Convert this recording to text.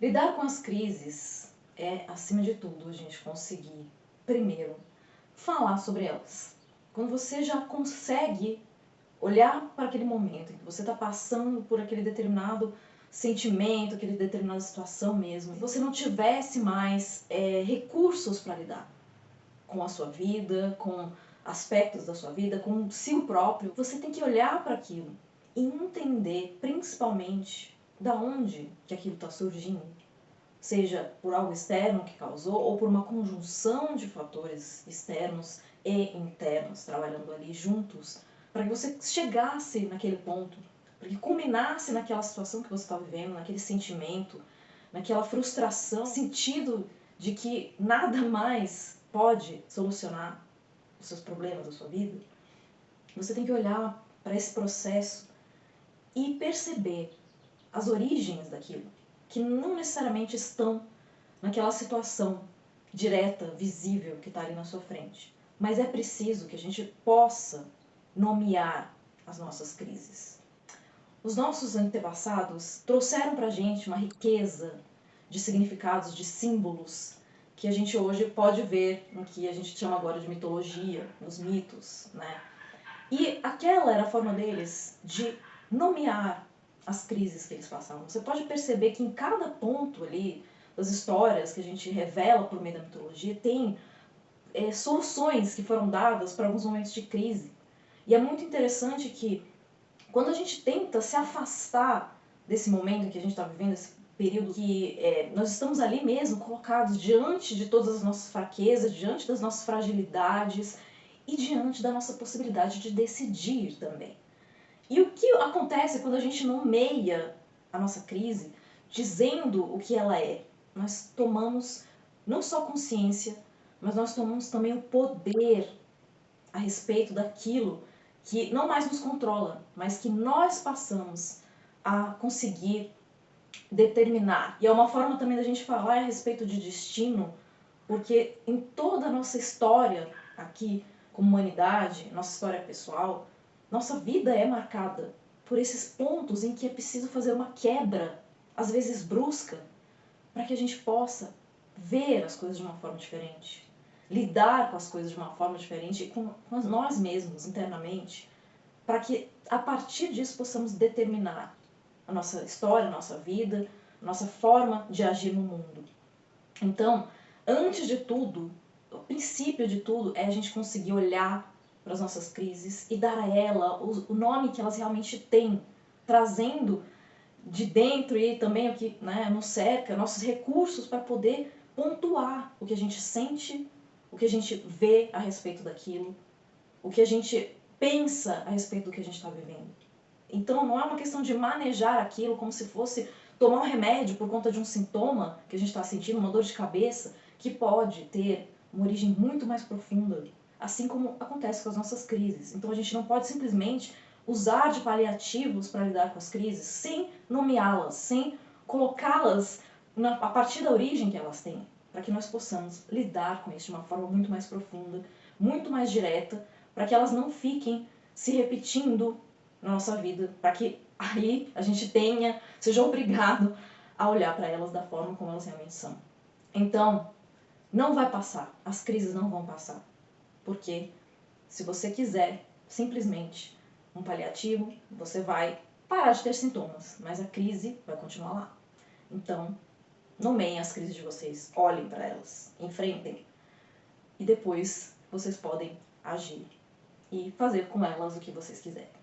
Lidar com as crises é, acima de tudo, a gente conseguir, primeiro, falar sobre elas. Quando você já consegue olhar para aquele momento em que você está passando por aquele determinado sentimento, aquele determinada situação mesmo, e você não tivesse mais recursos para lidar com a sua vida, com aspectos da sua vida, com si próprio, você tem que olhar para aquilo e entender, principalmente, da onde que aquilo está surgindo. Seja por algo externo que causou ou por uma conjunção de fatores externos e internos trabalhando ali juntos para que você chegasse naquele ponto, para que culminasse naquela situação que você está vivendo, naquele sentimento, naquela frustração, sentido de que nada mais pode solucionar os seus problemas da sua vida. Você tem que olhar para esse processo e perceber as origens daquilo, que não necessariamente estão naquela situação direta, visível que está ali na sua frente. Mas é preciso que a gente possa nomear as nossas crises. Os nossos antepassados trouxeram para a gente uma riqueza de significados, de símbolos, que a gente hoje pode ver no que a gente chama agora de mitologia, nos mitos, né? E aquela era a forma deles de nomear as crises que eles passavam. Você pode perceber que em cada ponto ali das histórias que a gente revela por meio da mitologia tem soluções que foram dadas para alguns momentos de crise. E é muito interessante que quando a gente tenta se afastar desse momento que a gente está vivendo, esse período que nós estamos ali mesmo colocados diante de todas as nossas fraquezas, diante das nossas fragilidades e diante da nossa possibilidade de decidir também. E o que acontece quando a gente nomeia a nossa crise, dizendo o que ela é? Nós tomamos não só consciência, mas nós tomamos também o poder a respeito daquilo que não mais nos controla, mas que nós passamos a conseguir determinar. E é uma forma também da gente falar a respeito de destino, porque em toda a nossa história aqui, como humanidade, nossa história pessoal, nossa vida é marcada por esses pontos em que é preciso fazer uma quebra, às vezes brusca, para que a gente possa ver as coisas de uma forma diferente, lidar com as coisas de uma forma diferente e com nós mesmos internamente, para que a partir disso possamos determinar a nossa história, a nossa vida, a nossa forma de agir no mundo. Então, antes de tudo, o princípio de tudo é a gente conseguir olhar para as nossas crises e dar a ela o nome que elas realmente têm, trazendo de dentro e também o que nos cerca, nossos recursos para poder pontuar o que a gente sente, o que a gente vê a respeito daquilo, o que a gente pensa a respeito do que a gente está vivendo. Então não é uma questão de manejar aquilo como se fosse tomar um remédio por conta de um sintoma que a gente está sentindo, uma dor de cabeça, que pode ter uma origem muito mais profunda, assim como acontece com as nossas crises. Então a gente não pode simplesmente usar de paliativos para lidar com as crises sem nomeá-las, sem colocá-las a partir da origem que elas têm, para que nós possamos lidar com isso de uma forma muito mais profunda, muito mais direta, para que elas não fiquem se repetindo na nossa vida, para que aí a gente seja obrigado a olhar para elas da forma como elas realmente são. Então, não vai passar, as crises não vão passar, porque se você quiser simplesmente um paliativo, você vai parar de ter sintomas, mas a crise vai continuar lá. Então, nomeiem as crises de vocês, olhem para elas, enfrentem, e depois vocês podem agir e fazer com elas o que vocês quiserem.